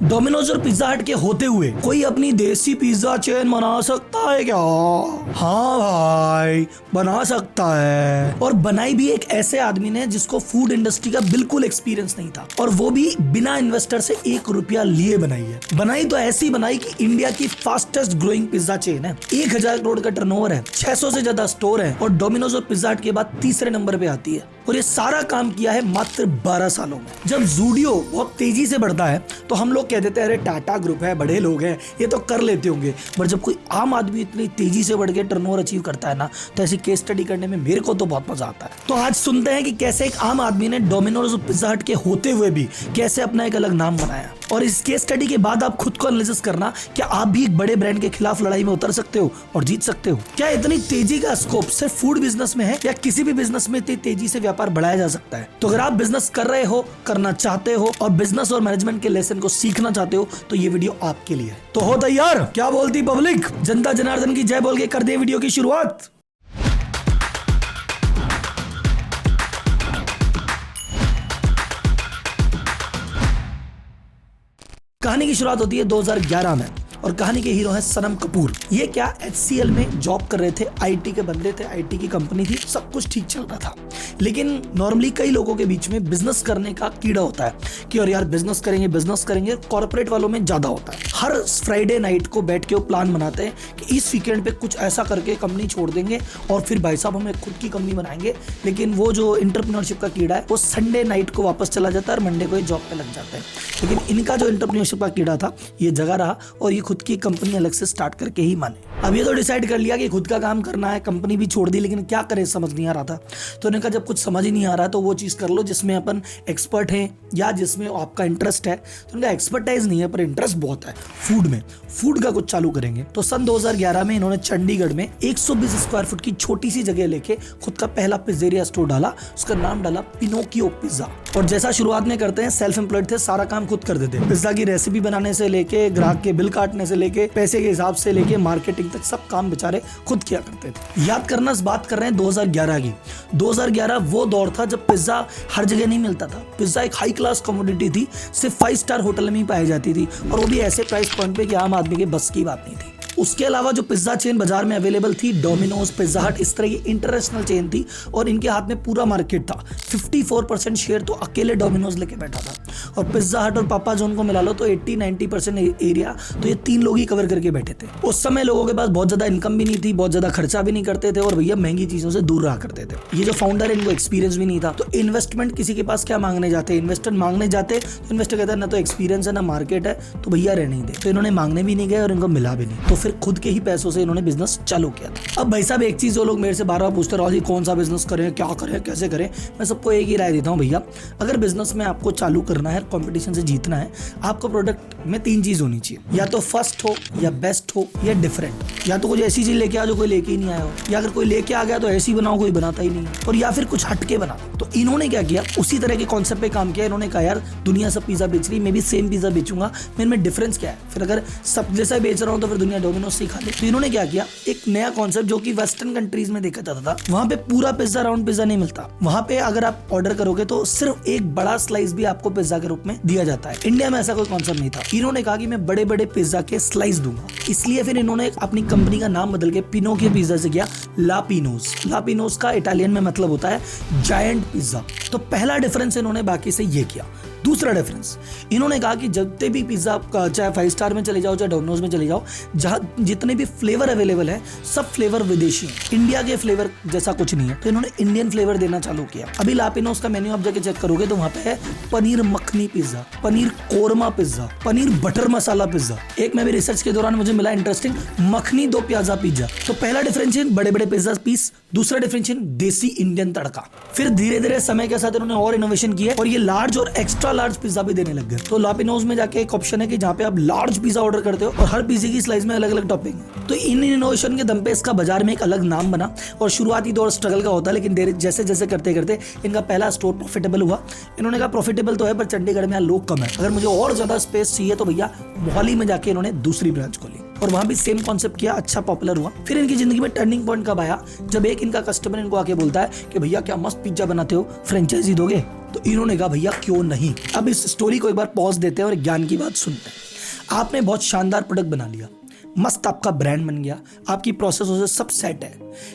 Domino's और pizza हट के होते हुए कोई अपनी देसी पिज्जा चेन बना सकता है क्या? हाँ भाई, बना सकता है। और बनाई भी एक ऐसे आदमी ने जिसको फूड इंडस्ट्री का बिल्कुल एक्सपीरियंस नहीं था, और वो भी बिना इन्वेस्टर से 1 रुपया लिए बनाई है। बनाई तो ऐसी बनाई कि इंडिया की फास्टेस्ट ग्रोइंग पिज्जा चेन है। 1000 करोड़ का टर्नओवर है, 600 से ज्यादा स्टोर है, और डोमिनोज और पिज्जा हट के बाद तीसरे नंबर पे आती है। और ये सारा काम किया है मात्र 12 सालों में। जब ज़ूडियो बहुत तेजी से बढ़ता है तो हम लोग कह देते हैं अरे टाटा ग्रुप है, बड़े लोग हैं, ये तो कर लेते होंगे। पर जब कोई आम आदमी इतनी तेजी से बढ़ के टर्नओवर अचीव करता है ना, तो ऐसी केस स्टडी करने में मेरे को तो बहुत मजा आता है। तो आज सुनते हैं कि कैसे एक आम आदमी ने डोमिनोज और पिज्जा हट के होते हुए भी कैसे अपना एक अलग नाम बनाया। और इस केस स्टडी के बाद आप खुद को एनालिसिस करना, क्या आप भी एक बड़े ब्रांड के खिलाफ लड़ाई में उतर सकते हो और जीत सकते हो? क्या इतनी तेजी का स्कोप सिर्फ फूड बिजनेस में है, या किसी भी बिजनेस में इतनी तेजी से व्यापार बढ़ाया जा सकता है? तो अगर आप बिजनेस कर रहे हो, करना चाहते हो, और बिजनेस और मैनेजमेंट के लेसन को सीखना चाहते हो, तो ये वीडियो आपके लिए है। तो हो तैयार? क्या बोलती पब्लिक? जनता जनार्दन की जय बोल के कर दे वीडियो की शुरुआत। कहानी की शुरुआत होती है 2011 में, और कहानी के हीरो हैं सनम कपूर। ये क्या HCL में जॉब कर रहे थे, IT के बंदे थे, IT की कंपनी थी, सब कुछ ठीक चल रहा था। लेकिन नॉर्मली कई लोगों के बीच में बिजनेस करने का कीड़ा होता है कि और यार बिजनेस करेंगे। कॉर्पोरेट वालों में ज्यादा होता है। हर फ्राइडे नाइट को बैठ के वो प्लान बनाते हैं कि इस वीकेंड पे कुछ ऐसा करके कंपनी छोड़ देंगे और फिर भाई साहब हमें खुद की कंपनी बनाएंगे। लेकिन वो जो एंटरप्रेन्योरशिप का कीड़ा है वो संडे नाइट को वापस चला जाता है और मंडे को ये जॉब पे लग जाता है। लेकिन इनका जो एंटरप्रेन्योरशिप का कीड़ा था ये जगह रहा, और ये खुद की कंपनी अलग से स्टार्ट करके ही माने। अब ये तो डिसाइड कर लिया कि खुद का काम करना है, कंपनी भी छोड़ दी, लेकिन क्या करें समझ नहीं आ रहा था। तो उन्होंने कहा जब कुछ समझ ही नहीं आ रहा तो वो चीज़ कर लो जिसमें अपन एक्सपर्ट हैं या जिसमें आपका इंटरेस्ट है। तो उनका एक्सपर्टाइज नहीं है पर इंटरेस्ट बहुत है फूड में, फूड का कुछ चालू करेंगे। तो सन 2011 में इन्होंने चंडीगढ़ में 120 स्क्वायर फुट की छोटी सी जगह लेके खुद का पहला पिज्जेरिया स्टोर डाला। उसका नाम डाला पिनोकियो पिज्जा। और जैसा शुरुआत में करते हैं, सेल्फ एम्प्लॉयड थे, सारा काम खुद कर देते। पिज्जा की रेसिपी बनाने से लेके ग्राहक के बिल काटने से लेके पैसे के हिसाब से लेके मार्केटिंग तक सब काम बेचारे खुद किया करते थे। याद करना, बात कर रहे हैं 2011 की। 2011 वो दौर था जब पिज्जा हर जगह नहीं मिलता था। पिज्जा एक हाई क्लास कमोडिटी थी, सिर्फ 5 स्टार होटल में ही पाई जाती थी, और वो भी ऐसे प्राइस पॉइंट पे कि आम आदमी के बस की बात नहीं थी। उसके अलावा जो पिज्जा चेन बाजार में अवेलेबल थी, डोमिनोज, पिज्जा हट, इस तरह की इंटरनेशनल चेन थी, और इनके हाथ में पूरा मार्केट था। 54% शेयर तो अकेले डोमिनोज लेके बैठा था, और पिज्जा हट और पापा जॉन को मिला लो तो 80-90% एरिया तो ये 3 लोग ही कवर करके बैठे थे। उस समय लोगों के पास बहुत ज्यादा इनकम भी नहीं थी, बहुत ज्यादा खर्चा भी नहीं करते थे, और भैया महंगी चीजों से दूर रहा करते थे। ये जो फाउंडर है इनको एक्सपीरियंस भी नहीं था, तो इन्वेस्टमेंट किसी के पास क्या मांगने जाते, इन्वेस्टर मांगने जाते तो इन्वेस्टर कहता है ना तो एक्सपीरियंस है ना मार्केट है, तो भैया रहने ही दे। तो इन्होंने मांगने भी नहीं गए और इनको मिला भी नहीं, तो फिर खुद के ही पैसों से इन्होंने बिजनेस चालू किया था। अब भाई साहब एक चीज वो लोग मेरे से बार-बार पूछते रहो जी कौन सा बिजनेस करें, क्या करें, कैसे करें। मैं सबको एक ही राय देता हूँ, भैया अगर बिजनेस में आपको चालू करना है, कंपटीशन से जीतना है, आपको प्रोडक्ट में 3 चीज होनी चाहिए, या तो फर्स्ट हो, या बेस्ट हो, या डिफरेंट। या तो कुछ ऐसी चीज लेके आ जो कोई लेके ही नहीं आया हो, या अगर कोई लेके आ गया तो ऐसी बनाओ कोई बनाता ही नहीं, और या फिर कुछ हटके बना। तो इन्होंने क्या किया, उसी तरह के कॉन्सेप्ट पे काम किया। इन्होंने कहा यार दुनिया सब पिज्जा बेच रही, मैं भी सेम पिज्जा बेचूंगा, मेरे में डिफरेंस क्या है? फिर अगर सब जैसा बेच रहा हूँ तो फिर दुनिया डोमिनोज से खा ले। तो इन्होंने क्या किया, एक नया कॉन्सेप्ट जो कि वेस्टर्न कंट्रीज में देखा जाता था, वहां पे पूरा पिज्जा राउंड पिज्जा नहीं मिलता। वहां पे अगर आप ऑर्डर करोगे तो सिर्फ एक बड़ा स्लाइस भी आपको पिज्जा के रूप में दिया जाता है। इंडिया में ऐसा कोई कॉन्सेप्ट नहीं था। इन्होंने कहा कि मैं बड़े बड़े पिज्जा के स्लाइस दूंगा, इसलिए फिर इन्होंने अपनी कंपनी का नाम बदल के पिनोकियो पिज्जा से किया लापिनोज। लापिनोज का इटालियन में मतलब होता है जायंट पिज्जा। तो पहला डिफरेंस इन्होंने बाकी से ये किया। दूसरा डिफरेंस, इन्होंने कहा कि जितने भी पिज्जा, चाहे 5 स्टार में चले जाओ चाहे डोमिनोज में चले जाओ, जहां जितने भी फ्लेवर अवेलेबल है सब फ्लेवर विदेशी हैं, इंडिया के फ्लेवर जैसा कुछ नहीं है। तो इन्होंने इंडियन फ्लेवर देना चालू किया। अभी लापिनोज का मेन्यू आप जाके चेक करोगे तो वहां पे है paneer makhani pizza, paneer korma pizza, paneer butter masala pizza. एक मैं भी रिसर्च के दौरान मुझे मिला इंटरेस्टिंग, मखनी 2 प्याजा पिज्जा। तो पहला डिफरेंशिएशन बड़े बड़े पिज्जा पीस, दूसरा डिफरेंशिएशन देसी इंडियन तड़का। फिर धीरे धीरे समय के साथ इन्होंने और इनोवेशन किया और ये लार्ज और एक्स्ट्रा लार्ज पिज्जा भी देने लग गए। तो लापिनोज में जाके एक ऑप्शन है कि जहाँ पे आप लार्ज पिज्जा ऑर्डर करते हो और हर पिज्जे की स्लाइस में अलग अलग टॉपिंग है। तो इन इनोवेशन के दम पे इसका बाजार में एक अलग नाम बना, और शुरुआती दौर स्ट्रगल का होता है, लेकिन जैसे जैसे करते करते इनका पहला स्टोर प्रॉफिटेबल हुआ। इन्होंने कहा प्रॉफिटेबल तो है पर चंडीगढ़ में यहाँ लोग कम है, अगर मुझे और ज्यादा स्पेस चाहिए तो भैया मोहाली में जाके इन्होंने दूसरी ब्रांच खोली। और वहां भी सेम कॉन्सेप्ट किया, अच्छा पॉपुलर हुआ। फिर इनकी जिंदगी में टर्निंग पॉइंट कब आया, जब एक इनका कस्टमर इनको आके बोलता है कि भैया क्या मस्त पिज्जा बनाते हो, फ्रेंचाइजी दोगे? तो इन्होंने कहा भैया क्यों नहीं। अब इस स्टोरी को एक बार पॉज देते हैं और ज्ञान की बात सुनते हैं। आपने बहुत शानदार प्रोडक्ट बना लिया, मस्त आपका ब्रांड बन गया, आपकी प्रोसेस से सब सेट है,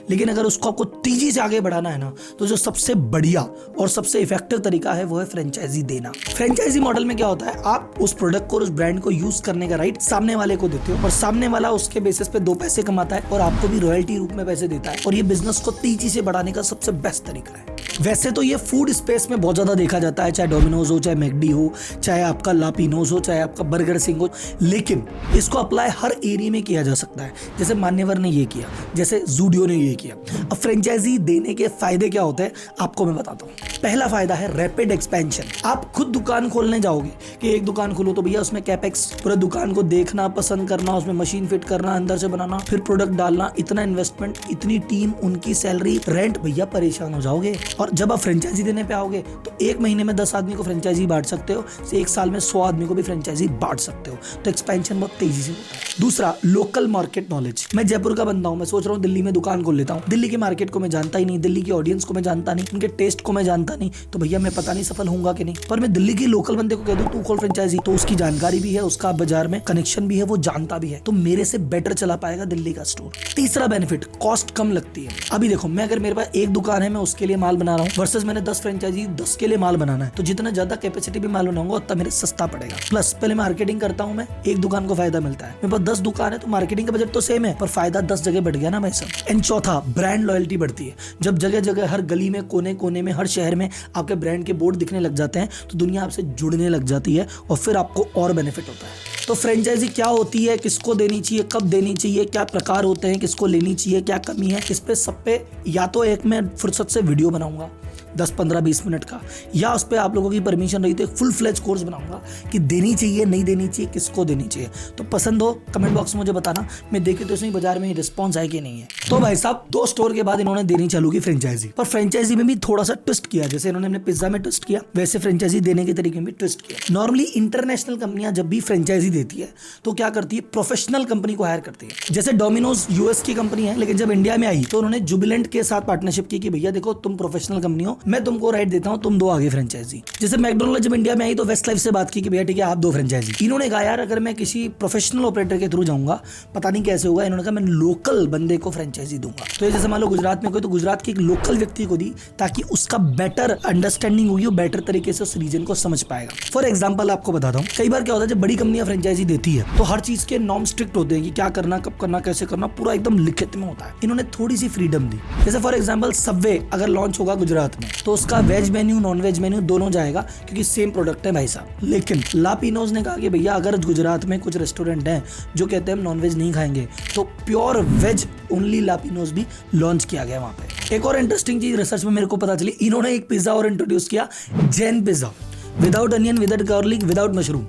लेकिन अगर उसको आपको तेजी से आगे बढ़ाना है ना, तो जो सबसे बढ़िया और सबसे इफेक्टिव तरीका है वो है फ्रेंचाइजी देना। फ्रेंचाइजी मॉडल में क्या होता है, आप उस प्रोडक्ट को, उस ब्रांड को यूज करने का राइट सामने वाले को देते हो और सामने वाला उसके बेसिस पे 2 पैसे कमाता है और आपको भी रॉयल्टी रूप में पैसे देता है, और ये बिजनेस को तेजी से बढ़ाने का सबसे बेस्ट तरीका है। वैसे तो ये फूड स्पेस में बहुत ज्यादा देखा जाता है, चाहे डोमिनोज हो, चाहे मैकडी हो, चाहे आपका लापिनोज हो, चाहे आपका बर्गर सिंह हो, लेकिन इसको अप्लाई हर एरिया में किया जा सकता है। जैसे मान्यवर ने ये किया, जैसे जूडियो ने ये किया। अब फ्रेंचाइजी देने के फायदे क्या होते हैं आपको मैं बताता हूँ। पहला फायदा है रैपिड एक्सपेंशन। आप खुद दुकान खोलने जाओगे कि एक दुकान खोलो तो भैया उसमें कैपेक्स, पूरा दुकान को देखना, पसंद करना, उसमें मशीन फिट करना, अंदर से बनाना, फिर प्रोडक्ट डालना, इतना इन्वेस्टमेंट, इतनी टीम, उनकी सैलरी, रेंट, भैया परेशान हो जाओगे। और जब आप फ्रेंचाइजी देने पे आओगे तो 1 महीने में 10 आदमी को फ्रेंचाइजी बांट सकते हो, 1 साल में 100 आदमी को भी फ्रेंचाइजी बांट सकते हो। तो एक्सपेंशन बहुत तेजी से होता है। दूसरा, लोकल मार्केट नॉलेज। मैं जयपुर का बंदा हूँ, मैं सोच रहा हूँ दिल्ली में दुकान खोल लेता हूँ। दिल्ली के मार्केट को मैं जानता ही नहीं, दिल्ली की ऑडियंस को मैं जानता नहीं, उनके टेस्ट को मैं जानता नहीं, तो भैया मैं पता नहीं सफल होऊंगा कि नहीं। पर मैं दिल्ली के लोकल बंदे को कह दूं तू खोल फ्रेंचाइजी, तो उसकी जानकारी भी है, उसका बाजार में कनेक्शन भी है, वो जानता भी है, तो मेरे से बेटर चला पाएगा दिल्ली का स्टोर। तीसरा बेनिफिट, कॉस्ट कम लगती है। अभी देखो, मैं अगर मेरे पास एक दुकान है, मैं उसके लिए माल बना रहा हूँ, वर्सेस मैंने 10 फ्रेंचाइजी 10 के लिए माल बनाना है, तो जितना ज्यादा कैपेसिटी भी माल बनाऊंगा उतना मेरे सस्ता पड़ेगा। प्लस पहले मार्केटिंग करता हूँ मैं, एक दुकान को फायदा मिलता है। मेरे पास 10 दुकान है तो मार्केटिंग का बजट तो सेम है, पर फायदा 10 जगह बढ़ गया ना भाई साहब। एंड चौथा, ब्रांड लॉयल्टी बढ़ती है। जब जगह जगह, हर गली में, कोने कोने में, हर शहर में आपके ब्रांड के बोर्ड दिखने लग जाते हैं, तो दुनिया आपसे जुड़ने लग जाती है और फिर आपको और बेनिफिट होता है। तो फ्रेंचाइजी क्या होती है, किसको देनी चाहिए, कब देनी चाहिए, क्या प्रकार होते हैं, किसको लेनी चाहिए, क्या कमी है, इस पे सब पे या तो एक मैं फुर्सत से वीडियो बनाऊंगा 10, 15, 20 मिनट का, या उस पर आप लोगों की परमिशन रही तो एक फुल फ्लेज कोर्स बनाऊंगा कि देनी चाहिए, नहीं देनी चाहिए, किसको देनी चाहिए। तो पसंद हो कमेंट बॉक्स में मुझे बताना, मैं देखे तो इसमें बाजार में रिस्पॉन्स है कि नहीं है। तो भाई साहब 2 स्टोर के बाद इन्होंने देनी चालू की फ्रेंचाइजी, पर फ्रेंचाइजी में भी थोड़ा सा ट्विस्ट किया। जैसे इन्होंने अपने पिज्जा में ट्विस्ट किया, वैसे फ्रेंचाइजी देने के तरीके में भी ट्विस्ट किया। नॉर्मली इंटरनेशनल कंपनियां जब भी फ्रेंचाइजी देती है तो क्या करती है, प्रोफेशनल कंपनी को हायर करती है। जैसे डोमिनोज यूएस की कंपनी है, लेकिन जब इंडिया में आई तो उन्होंने जुबिलेंट के साथ पार्टनरशिप की कि भैया देखो तुम प्रोफेशनल कंपनी हो, मैं तुमको राइट देता हूं, तुम दो आगे फ्रेंचाइजी। जैसे मैकडोनल्ड जब इंडिया में आई तो वेस्ट लाइफ से बात की कि भैया ठीक है आप 2 फ्रेंचाइजी। इन्होंने कहा यार अगर मैं किसी प्रोफेशनल ऑपरेटर के थ्रू जाऊंगा पता नहीं कैसे होगा, इन्होंने कहा मैं लोकल बंदे को फ्रेंचाइजी दूंगा। तो जैसे मान लो गुजरात में कोई, तो गुजरात के एक लोकल व्यक्ति को दी ताकि उसका बेटर अंडरस्टैंडिंग होगी, वो बेटर तरीके से उस रीजन को समझ पाएगा। फॉर एग्जाम्पल आपको बताता हूँ, कई बार क्या होता है जब बड़ी कंपनियां फ्रेंचाइजी देती है तो हर चीज के नॉर्म स्ट्रिक्ट होते हैं कि क्या करना, कब करना, कैसे करना, पूरा एकदम लिखित में होता है। इन्होंने थोड़ी सी फ्रीडम दी। जैसे फॉर एग्जाम्पल सबवे अगर लॉन्च होगा गुजरात में तो उसका veg menu, non veg menu दोनों जाएगा क्योंकि सेम प्रोडक्ट है भाई साहब। लेकिन लापिनोज ने कहा कि भैया अगर गुजरात में कुछ रेस्टोरेंट हैं जो कहते हैं हम नॉन वेज नहीं खाएंगे, तो प्योर वेज ओनली लापिनोज भी लॉन्च किया गया वहां पे। एक और इंटरेस्टिंग चीज रिसर्च में मेरे को पता चली, इन्होंने एक पिज्जा और इंट्रोड्यूस किया, Jain pizza, without onion, without garlic, without mushroom.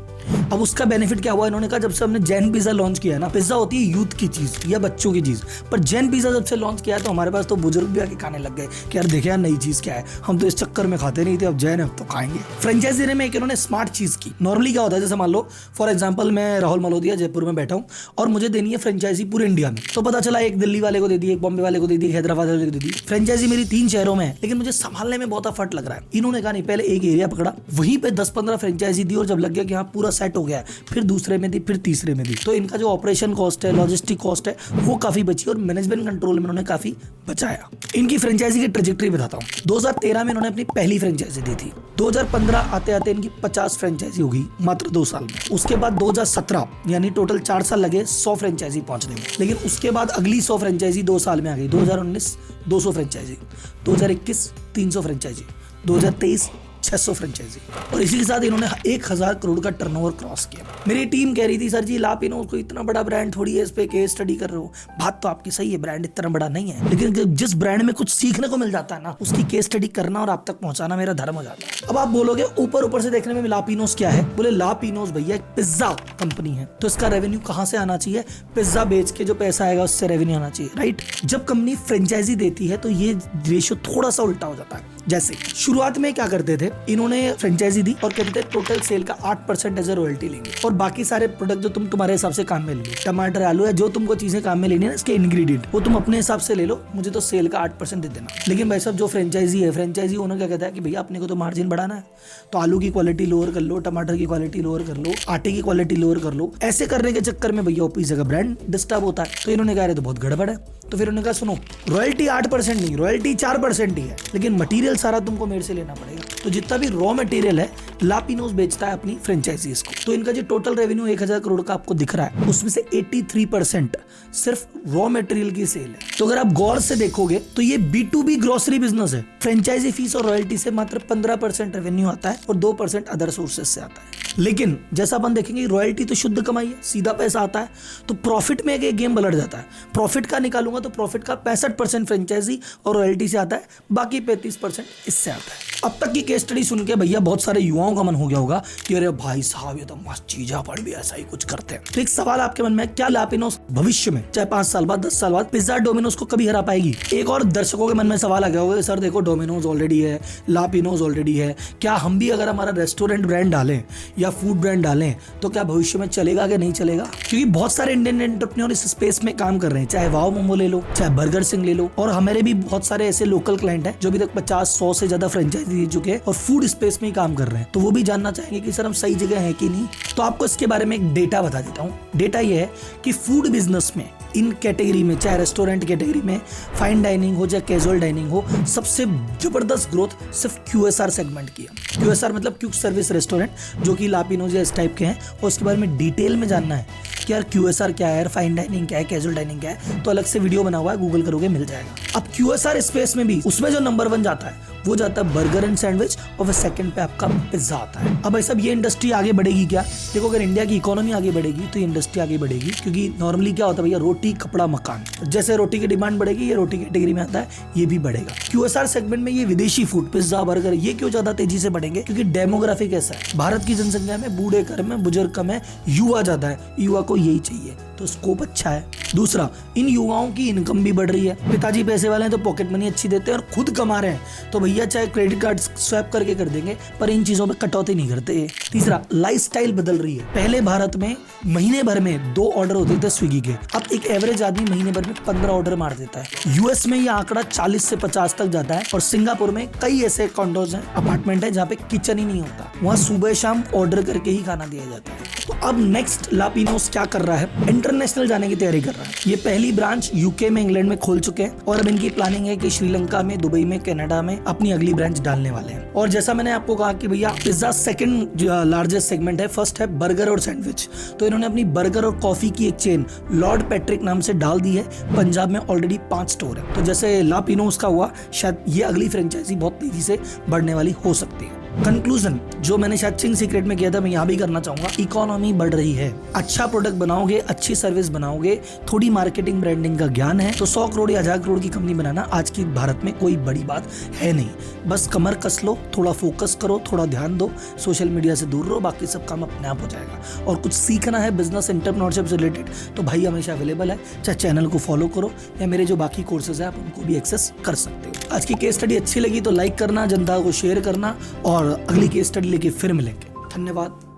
अब उसका बेनिफिट क्या हुआ, इन्होंने कहा जब से हमने जैन पिज्जा लॉन्च किया है ना, पिज्जा होती है यूथ की चीज या बच्चों की चीज, पर जैन पिज्जा जब से लॉन्च किया है तो हमारे पास तो बुजुर्ग भी आके खाने लग गए कि यार देखे यार नई चीज क्या है, हम तो इस चक्कर में खाते नहीं थे, अब जैन है अब तो खाएंगे। फ्रेंचाइजी देने में एक इन्होंने स्मार्ट चीज की। नॉर्मली क्या होता है, जैसे मान लो फॉर एग्जाम्पल मैं राहुल मलोदिया जयपुर में बैठा हूँ और मुझे देनी है फ्रेंचाइजी पूरे इंडिया में, तो पता चला एक दिल्ली वाले को दे दी, एक बॉम्बे वाले को दे दी, हैदराबाद वाले को दे दी। फ्रेंचाइजी मेरी 3 शहरों में है, लेकिन मुझे संभालने में बहुत एफर्ट लग रहा है। इन्होंने कहा नहीं, पहले एक एरिया पकड़ा, वहीं पे 10-15 फ्रेंचाइजी दी और जब लग गया कि हाँ पूरा सेट हो गया है, फिर दूसरे में दी, फिर तीसरे में दी, तो इनका जो ऑपरेशन कॉस्ट है, लॉजिस्टिक कॉस्ट है, वो काफी बची और मैनेजमेंट कंट्रोल में उन्होंने काफी बचाया। इनकी फ्रेंचाइजी की ट्रेजेक्टरी बताता हूँ। 2013 में इन्होंने अपनी पहली फ्रेंचाइजी दी थी, 2015 आते आते इनकी 50 फ्रेंचाइजी हो गई मात्र 2 साल में। उसके बाद 2017 यानी टोटल 4 साल लगे 100 फ्रेंचाइजी पहुंचने में, लेकिन उसके बाद अगली 100 फ्रेंचाइजी 2 साल में आ गई। 2019 200 फ्रेंचाइजी, 2021 300 फ्रेंचाइजी, 2023 600 फ्रेंचाइजी, और इसी के साथ इन्होंने 1000 करोड़ का टर्नओवर क्रॉस किया। मेरी टीम कह रही थी सर जी लापिनोज को इतना बड़ा ब्रांड थोड़ी है, इस पे केस स्टडी कर रहे हो। बात तो आपकी सही है, ब्रांड इतना बड़ा नहीं है, लेकिन जिस ब्रांड में कुछ सीखने को मिल जाता है ना, उसकी केस स्टडी करना और आप तक पहुंचाना मेरा धर्म हो जाता है। अब आप बोलोगे ऊपर से देखने में लापिनोज क्या है, बोले लापिनोज भैया एक पिज्जा कंपनी है, तो इसका रेवेन्यू कहां से आना चाहिए, पिज्जा बेच के जो पैसा आएगा उससे रेवेन्यू आना चाहिए, राइट। जब कंपनी फ्रेंचाइजी देती है तो ये रेशियो थोड़ा सा उल्टा हो जाता है। जैसे शुरुआत में क्या करते थे, इन्होंने फ्रेंचाइजी दी और कहते थे टोटल सेल का 8% एज ए रॉयल्टी लेंगे और बाकी सारे प्रोडक्ट जो तुम तुम्हारे हिसाब से काम में ले लो, टमाटर आलू है, जो तुमको चीजें काम में लेनी है इसके इंग्रेडिएंट वो तुम अपने हिसाब से ले लो, मुझे तो सेल का 8% दे देना। लेकिन भाई साहब जो फ्रेंचाइजी है, फ्रेंचाइजी ओनर क्या कहता है कि भैया अपने को तो मार्जिन बढ़ाना है, तो आलू की क्वालिटी लोअर कर लो, टमाटर की क्वालिटी लोअर कर लो, आटे की क्वालिटी लोअर कर लो। ऐसे करने के चक्कर में भैया पिज्जा का ब्रांड डिस्टर्ब होता है। तो इन्होंने कहा तो बहुत गड़बड़ है। तो फिर उन्होंने कहा सुनो, रॉयल्टी 8% नहीं, रॉयल्टी 4% ही है, लेकिन मटेरियल सारा तुमको मेरे से लेना पड़ेगा। तो जितना भी रॉ मटेरियल है लापिनोज बेचता है अपनी फ्रेंचाइजीज को। तो इनका जो टोटल रेवेन्यू 1000 करोड़ का आपको दिख रहा है, उसमें से 83% सिर्फ रॉ मटेरियल की सेल है। तो अगर आप गौर से देखोगे तो ये B2B ग्रोसरी बिजनेस है। फ्रेंचाइजी फीस और रॉयल्टी से मात्र 15% रेवेन्यू आता है और 2% अदर सोर्सेज से आता है। लेकिन जैसा अपन देखेंगे रॉयल्टी तो शुद्ध कमाई है, सीधा पैसा आता है। तो प्रॉफिट में एक गेम पलट जाता है। प्रॉफिट का निकालूंगा तो प्रॉफिट का 65% फ्रेंचाइजी और रॉयल्टी से आता है, बाकी 35% इससे आता है। अब तक की केस स्टडी सुन के भैया बहुत सारे युवाओं का मन हो गया होगा कि अरे भाई साहब ये तो मस्त चीज है, अपन भी ऐसा ही कुछ करते हैं। तो एक सवाल आपके मन में, क्या लापिनोज भविष्य में चाहे 5 साल बाद 10 साल बाद पिज्जा डोमिनोज को कभी हरा पाएगी? एक और दर्शकों के मन में सवाल आ गया होगा, सर देखो डोमिनोज ऑलरेडी है, लापिनोज ऑलरेडी है, क्या हम भी अगर हमारा रेस्टोरेंट ब्रांड डालें या फूड ब्रांड डालें तो क्या भविष्य में चलेगा कि नहीं चलेगा? क्योंकि बहुत सारे इंडियन एंटरप्रेन्योर इस स्पेस में काम कर रहे हैं, चाहे वाओ मोमो ले लो, चाहे बर्गर सिंह ले लो, और हमारे भी बहुत सारे ऐसे लोकल क्लाइंट हैं जो अभी तक 50-100 से ज्यादा फ्रेंचाइजी दे चुके हैं और फूड स्पेस में ही काम कर रहे हैं। तो वो भी जानना चाहेंगे कि सर हम सही जगह है कि नहीं। तो आपको इसके बारे में एक डेटा बता देता हूँ। डेटा ये है कि फूड बिजनेस में इन कैटेगरी में, चाहे रेस्टोरेंट कैटेगरी में, फाइन डाइनिंग हो चाहे कैजुअल डाइनिंग हो, सबसे जबरदस्त ग्रोथ सिर्फ QSR सेगमेंट की है। QSR मतलब क्विक सर्विस रेस्टोरेंट, जो कि लापिनोज या इस टाइप के हैं। और उसके बारे में डिटेल में जानना है कि यार QSR क्या है, यार फाइन डाइनिंग क्या है, कैजुअल डाइनिंग क्या है, तो अलग से वीडियो बना हुआ है, गूगल करोगे मिल जाएगा। अब QSR स्पेस में भी उसमें जो नंबर 1 जाता है वो जाता है बर्गर एंड सैंडविच और फिर सेकंड पे आपका पिज्जा आता है। अब भाई साहब ये इंडस्ट्री आगे बढ़ेगी क्या? देखो अगर इंडिया की इकोनॉमी आगे बढ़ेगी तो ये इंडस्ट्री आगे बढ़ेगी, क्योंकि नॉर्मली क्या होता है भैया, रोटी कपड़ा मकान, जैसे रोटी की डिमांड बढ़ेगी ये रोटी कैटेगरी में आता है, ये भी बढ़ेगा। QSR सेगमेंट में ये विदेशी फूड, पिज्जा, बर्गर, ये क्यों ज्यादा तेजी से बढ़ेंगे? क्योंकि डेमोग्राफी कैसा है, भारत की जनसंख्या में बूढ़े कम है, बुजुर्ग कम है, युवा ज्यादा है, युवा को यही चाहिए, तो स्कोप अच्छा है। दूसरा, इन युवाओं की इनकम भी बढ़ रही है। पिताजी पैसे वाले हैं तो पॉकेट मनी अच्छी देते हैं और खुद कमा रहे हैं, तो भैया चाहे क्रेडिट कार्ड स्वैप करके कर देंगे, पर इन चीजों पे कटौती नहीं करते। तीसरा, लाइफस्टाइल बदल रही है। पहले भारत में महीने भर में 2 ऑर्डर होते थे स्विगी के, अब एक एवरेज आदमी महीने भर में 15 ऑर्डर मार देता है। US में यह आंकड़ा 40 से 50 तक जाता है और सिंगापुर में कई ऐसे कॉन्डोज हैं, अपार्टमेंट है जहाँ पे किचन ही नहीं होता, वहाँ सुबह शाम ऑर्डर करके ही खाना दिया जाता है। तो अब नेक्स्ट लापिनोज क्या कर रहा है, इंटरनेशनल जाने की तैयारी कर रहा है। ये पहली ब्रांच UK में, इंग्लैंड में खोल चुके हैं और अब इनकी प्लानिंग है कि श्रीलंका में, दुबई में, कनाडा में अपनी अगली ब्रांच डालने वाले हैं। और जैसा मैंने आपको कहा कि भैया पिज्जा सेकंड लार्जेस्ट सेगमेंट है, फर्स्ट है बर्गर और सैंडविच। तो इन्होंने अपनी बर्गर और कॉफी की एक चेन लॉर्ड पैट्रिक नाम से डाल दी है। पंजाब में ऑलरेडी 5 स्टोर है। तो जैसे लापिनोज का हुआ, शायद ये अगली फ्रेंचाइजी बहुत तेजी से बढ़ने वाली हो सकती है। कंक्लूजन जो मैंने शायद चिंग सीक्रेट में किया था, मैं यहाँ भी करना चाहूंगा। इकोनॉमी बढ़ रही है, अच्छा प्रोडक्ट बनाओगे, अच्छी सर्विस बनाओगे, थोड़ी मार्केटिंग ब्रांडिंग का ज्ञान है, तो 100 करोड़ या 1000 करोड़ की कंपनी बनाना आज की भारत में कोई बड़ी बात है नहीं। बस कमर कस लो, थोड़ा फोकस करो, थोड़ा ध्यान दो, सोशल मीडिया से दूर रहो, बाकी सब काम अपने आप हो जाएगा। और कुछ सीखना है बिजनेस एंटरप्रेन्योरशिप से रिलेटेड तो भाई हमेशा अवेलेबल है, चाहे चैनल को फॉलो करो या मेरे जो बाकी कोर्सेज है आप उनको भी एक्सेस कर सकते हो। आज की केस स्टडी अच्छी लगी तो लाइक करना, जनता को शेयर करना और अगली केस स्टडी लेके फिर मिलेंगे। धन्यवाद।